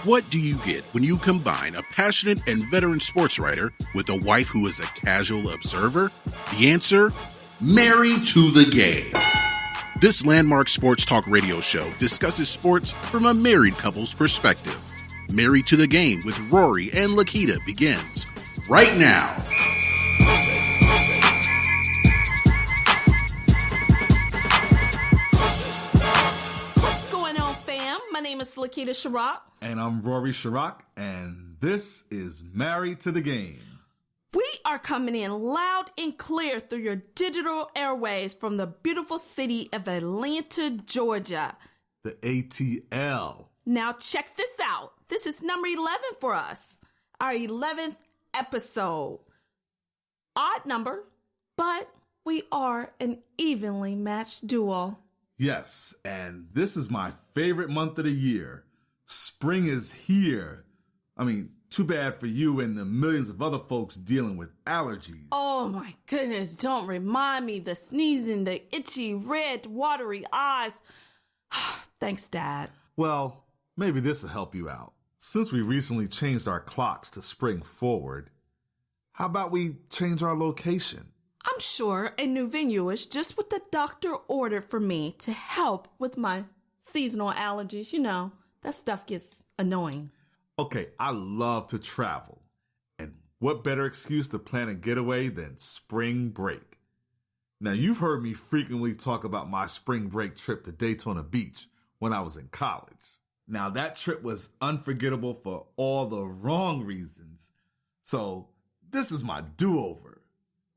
What do you get when you combine a passionate and veteran sports writer with a wife who is a casual observer? The answer? Married to the Game. This landmark sports talk radio show discusses sports from a married couple's perspective. Married to the Game with Rory and Lakita begins right now. What's going on, fam? My name is Lakita Sharrock. And I'm Rory Sharrock, and this is Married to the Game. We are coming in loud and clear through your digital airwaves from the beautiful city of Atlanta, Georgia. The ATL. Now check this out. This is number 11 for us. Our 11th episode. Odd number, but we are an evenly matched duo. Yes, and this is my favorite month of the year. Spring is here. I mean, too bad for you and the millions of other folks dealing with allergies. Oh my goodness, don't remind me. The sneezing, the itchy, red, watery eyes. Thanks, Dad. Well, maybe this will help you out. Since we recently changed our clocks to spring forward, how about we change our location? I'm sure a new venue is just what the doctor ordered for me to help with my seasonal allergies. You know, that stuff gets annoying. Okay, I love to travel. And what better excuse to plan a getaway than spring break? Now, you've heard me frequently talk about my spring break trip to Daytona Beach when I was in college. Now, that trip was unforgettable for all the wrong reasons. So, this is my do-over.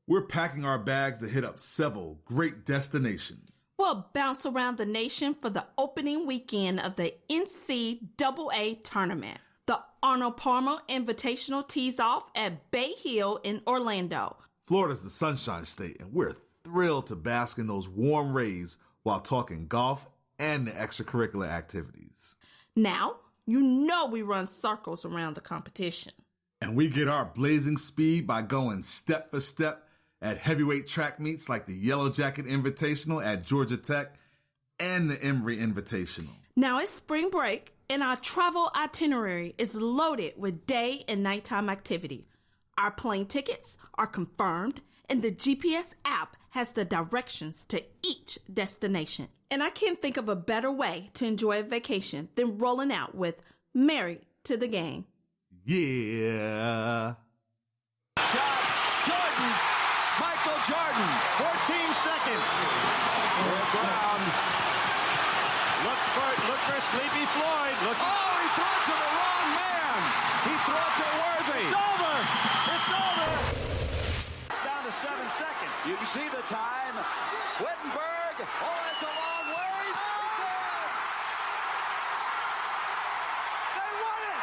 We're packing our bags to hit up several great destinations. We'll bounce around the nation for the opening weekend of the NCAA tournament. The Arnold Palmer Invitational tees off at Bay Hill in Orlando. Florida's the Sunshine State, and we're thrilled to bask in those warm rays while talking golf and the extracurricular activities. Now, you know we run circles around the competition. And we get our blazing speed by going step for step at heavyweight track meets like the Yellow Jacket Invitational at Georgia Tech and the Emory Invitational. Now it's spring break, and our travel itinerary is loaded with day and nighttime activity. Our plane tickets are confirmed, and the GPS app has the directions to each destination. And I can't think of a better way to enjoy a vacation than rolling out with Married to the Game. Yeah. Shot, Jordan, Michael Jordan, 14 seconds. Brown. Look for Sleepy Floyd. Look. Oh, he threw it to the wrong man. He threw it to Worthy. It's over. It's over. It's down to 7 seconds. You can see the time. Wittenberg. Oh, that's a long ways. They won it.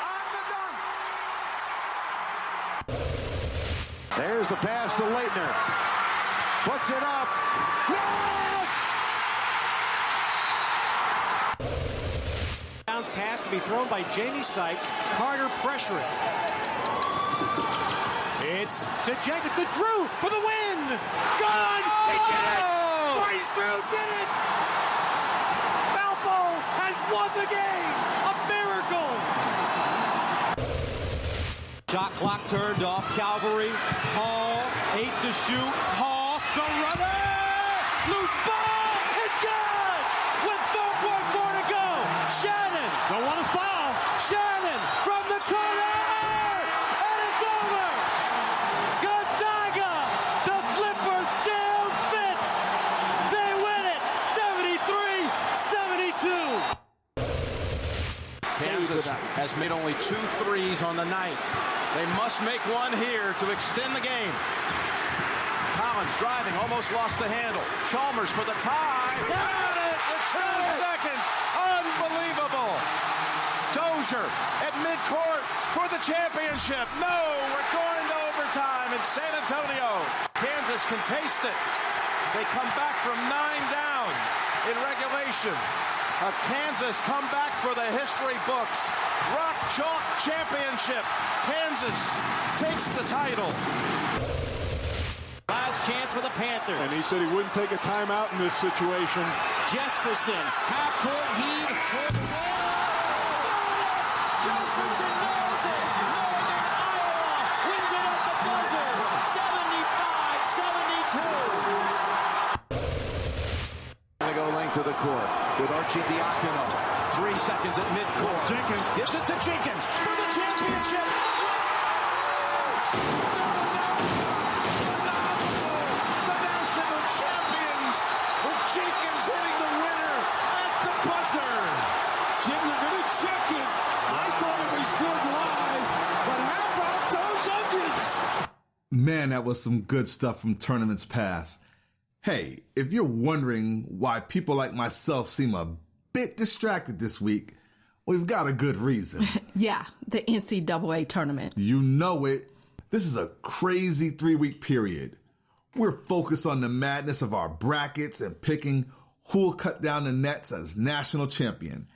On the dunk. There's the pass to Leitner. Puts it up. Yes! Bounce pass to be thrown by Jamie Sykes. Carter pressuring. It's to Jenkins, to Drew for the win. Gone! He did it! Bryce Drew did it! Valpo has won the game! A miracle! Shot clock turned off. Calvary. Hall, 8 to shoot. Hall, the runner! Loose ball! It's good! With 4.4 to go. Shannon, don't want to foul. Shannon from the corner, and it's over. Gonzaga, the slipper still fits. They win it, 73-72. Kansas has made only 2 threes on the night. They must make one here to extend the game. Collins driving, almost lost the handle. Chalmers for the tie. Got it with 2 seconds. Unbelievable. Dozier at midcourt for the championship. No, we're going to overtime in San Antonio. Kansas can taste it. They come back from 9 down in regulation. A Kansas comeback for the history books. Rock Chalk Championship. Kansas takes the title. Last chance for the Panthers. And he said he wouldn't take a timeout in this situation. Jesperson, half-court heave for the win. the court with Archie Diacono. 3 seconds at midcourt. Jenkins Gives it to Jenkins for the championship. The national champions with Jenkins hitting the winner at the buzzer. Jim, you're going to check it. I thought it was good live, but how about those onions? Man, that was some good stuff from tournaments past. Hey, if you're wondering why people like myself seem a bit distracted this week, we've got a good reason. Yeah, the NCAA tournament. You know it. This is a crazy 3-week period. We're focused on the madness of our brackets and picking who'll cut down the nets as national champion.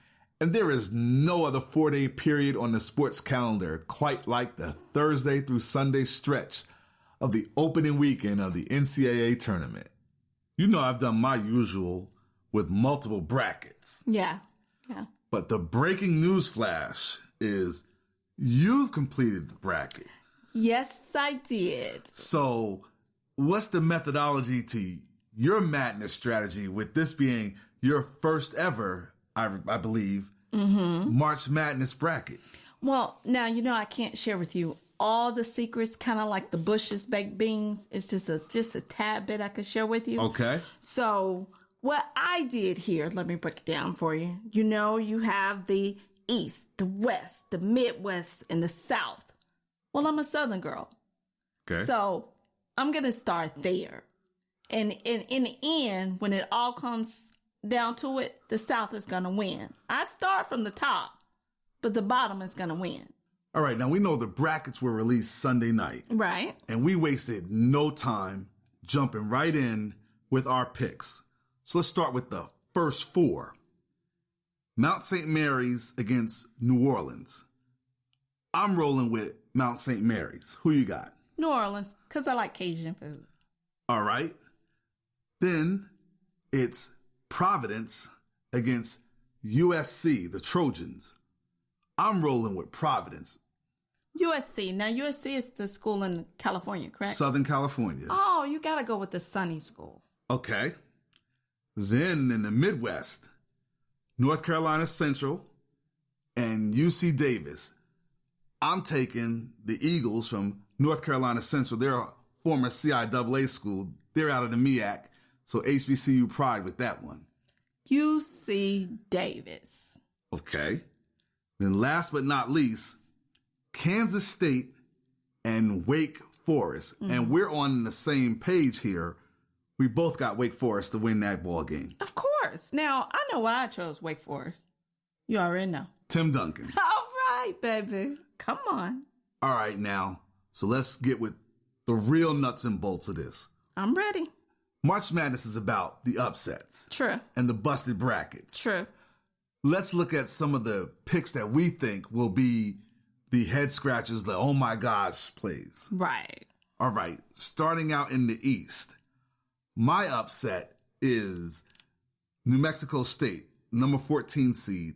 And there is no other 4-day period on the sports calendar quite like the Thursday through Sunday stretch of the opening weekend of the NCAA tournament. You know I've done my usual with multiple brackets. Yeah. But the breaking news flash is you've completed the bracket. Yes, I did. So what's the methodology to your madness strategy with this being your first ever, I believe, March Madness bracket? Well, now, I can't share with you all the secrets, kind of like the Bush's baked beans. It's just a tad bit I could share with you. Okay. So what I did here, let me break it down for you. You have the East, the West, the Midwest, and the South. Well, I'm a Southern girl. Okay. So I'm going to start there. And in the end, when it all comes down to it, the South is going to win. I start from the top, but the bottom is going to win. All right. Now we know the brackets were released Sunday night. Right. And we wasted no time jumping right in with our picks. So let's start with the first 4. Mount St. Mary's against New Orleans. I'm rolling with Mount St. Mary's. Who you got? New Orleans, because I like Cajun food. All right. Then it's Providence against USC, the Trojans. I'm rolling with Providence. USC. Now, USC is the school in California, correct? Southern California. Oh, you got to go with the sunny school. Okay. Then in the Midwest, North Carolina Central and UC Davis. I'm taking the Eagles from North Carolina Central. They're a former CIAA school. They're out of the MEAC. So HBCU pride with that one. UC Davis. Okay. Then last but not least, Kansas State and Wake Forest. Mm-hmm. And we're on the same page here. We both got Wake Forest to win that ball game. Of course. Now, I know why I chose Wake Forest. You already know. Tim Duncan. All right, baby. Come on. All right, now. So let's get with the real nuts and bolts of this. I'm ready. March Madness is about the upsets. True. And the busted brackets. True. Let's look at some of the picks that we think will be the head scratchers, the oh my gosh plays. Right. All right. Starting out in the East, my upset is New Mexico State, number 14 seed,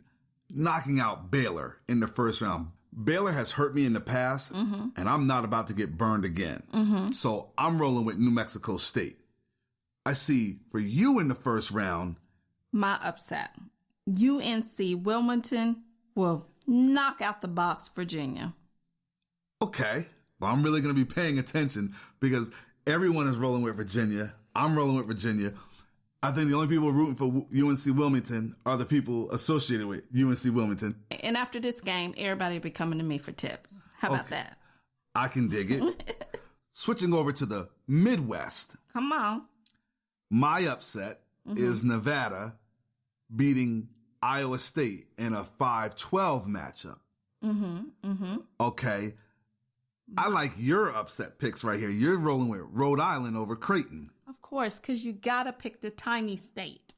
knocking out Baylor in the first round. Baylor has hurt me in the past, and I'm not about to get burned again. So I'm rolling with New Mexico State. I see for you in the first round. My upset. UNC Wilmington will knock out the box Virginia. Okay. Well, I'm really going to be paying attention because everyone is rolling with Virginia. I'm rolling with Virginia. I think the only people rooting for UNC Wilmington are the people associated with UNC Wilmington. And after this game, everybody will be coming to me for tips. How about that? I can dig it. Switching over to the Midwest. Come on. My upset is Nevada beating Iowa State in a 5-12 matchup. Okay. I like your upset picks right here. You're rolling with Rhode Island over Creighton. Of course, because you got to pick the tiny state.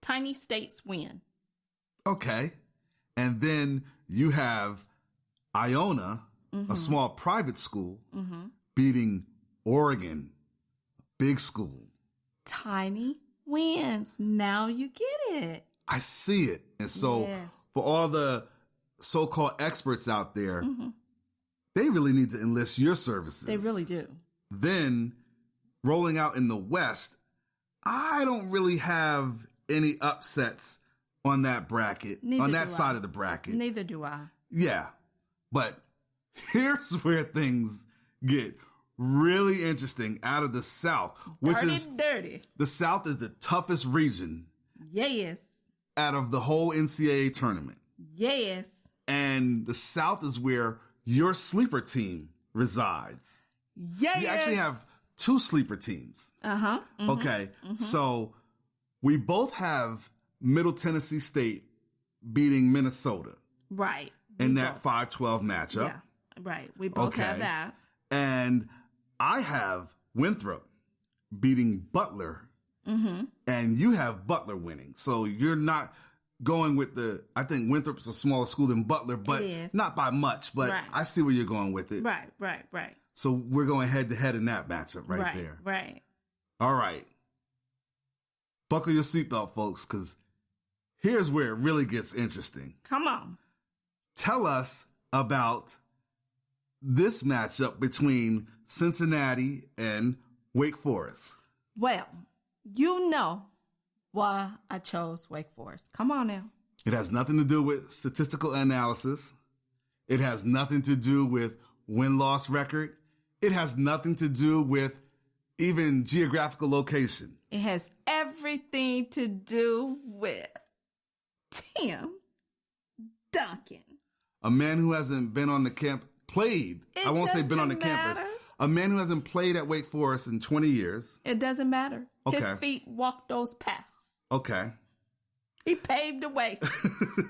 Tiny states win. Okay. And then you have Iona, a small private school, beating Oregon, big school. Tiny wins. Now you get it. I see it. And so for all the so-called experts out there, they really need to enlist your services. They really do. Then rolling out in the West, I don't really have any upsets on that bracket, on that side of the bracket. Neither do I. Yeah. But here's where things get really interesting out of the South, which Dirty. The South is the toughest region. Yes. Out of the whole NCAA tournament. Yes. And the South is where your sleeper team resides. Yes. You actually have 2 sleeper teams. Uh-huh. Mm-hmm. Okay. Mm-hmm. So we both have Middle Tennessee State beating Minnesota. Right. In that 5-12 matchup. Yeah. Right. We both have that. And I have Winthrop beating Butler. Mm-hmm. And you have Butler winning. So you're not going with I think Winthrop is a smaller school than Butler, but not by much. But right. I see where you're going with it. Right. So we're going head to head in that matchup right there. Right. All right. Buckle your seatbelt, folks, because here's where it really gets interesting. Come on. Tell us about this matchup between Cincinnati and Wake Forest. Well, you know why I chose Wake Forest. Come on now. It has nothing to do with statistical analysis. It has nothing to do with win-loss record. It has nothing to do with even geographical location. It has everything to do with Tim Duncan. A man who hasn't been on the played. I won't say been on the campus. A man who hasn't played at Wake Forest in 20 years. It doesn't matter. Okay. His feet walked those paths. Okay. He paved the way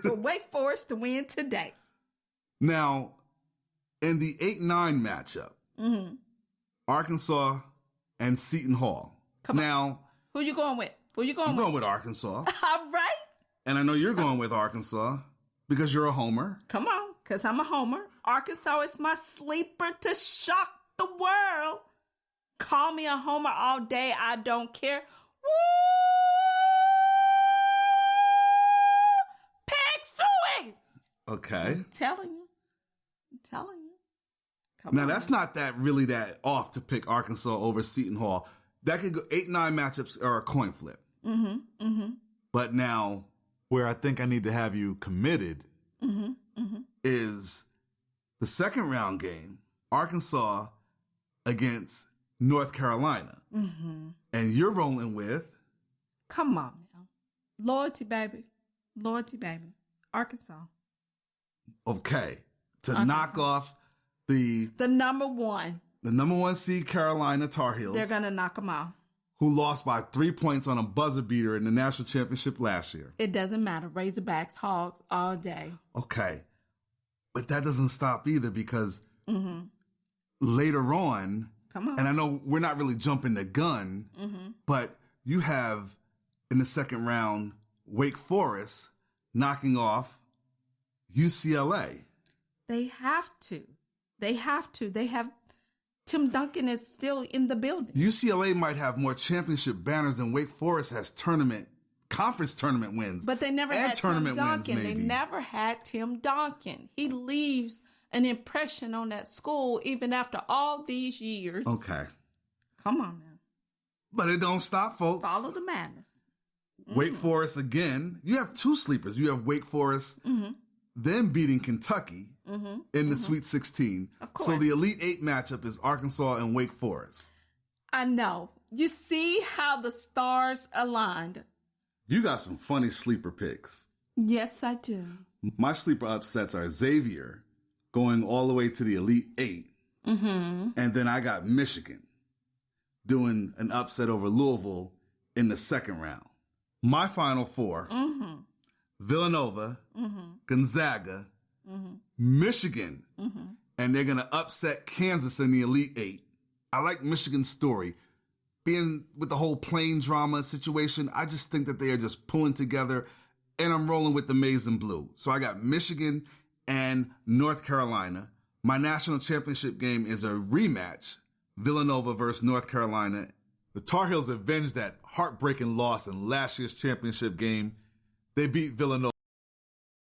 for Wake Forest to win today. Now, in the 8-9 matchup, Arkansas and Seton Hall. Come on. Who you going with? I'm going with Arkansas. All right. And I know you're going with Arkansas because you're a homer. Come on, because I'm a homer. Arkansas is my sleeper to shock the world. Call me a homer all day. I don't care. Woo! Peg suey! Okay. I'm telling you. Come now, on. that's not that off to pick Arkansas over Seton Hall. That could go 8-9 matchups are a coin flip. But now, where I think I need to have you committed is the second round game, Arkansas against North Carolina. And you're rolling with? Come on now. Loyalty, baby. Arkansas. Okay. To knock off the number one. The number 1 seed Carolina Tar Heels. They're going to knock them out. Who lost by 3 points on a buzzer beater in the national championship last year. It doesn't matter. Razorbacks, Hogs, all day. Okay. But that doesn't stop either because later on, and I know we're not really jumping the gun, but you have in the second round, Wake Forest knocking off UCLA. They have to. They have Tim Duncan is still in the building. UCLA might have more championship banners than Wake Forest has conference tournament wins. But they never had Tim Duncan. They never had Tim Duncan. He leaves an impression on that school even after all these years. Okay. Come on now. But it don't stop, folks. Follow the madness. Wake Forest again. You have 2 sleepers. You have Wake Forest then beating Kentucky in the Sweet 16. Of course. So the Elite 8 matchup is Arkansas and Wake Forest. I know. You see how the stars aligned. You got some funny sleeper picks. Yes, I do. My sleeper upsets are Xavier going all the way to the Elite 8. And then I got Michigan doing an upset over Louisville in the second round. My final 4, Villanova, Gonzaga, Michigan, and they're going to upset Kansas in the Elite 8. I like Michigan's story. Being with the whole plane drama situation, I just think that they are just pulling together, and I'm rolling with the maize and blue. So I got Michigan and North Carolina. My national championship game is a rematch, Villanova versus North Carolina. The Tar Heels avenged that heartbreaking loss in last year's championship game. They beat Villanova.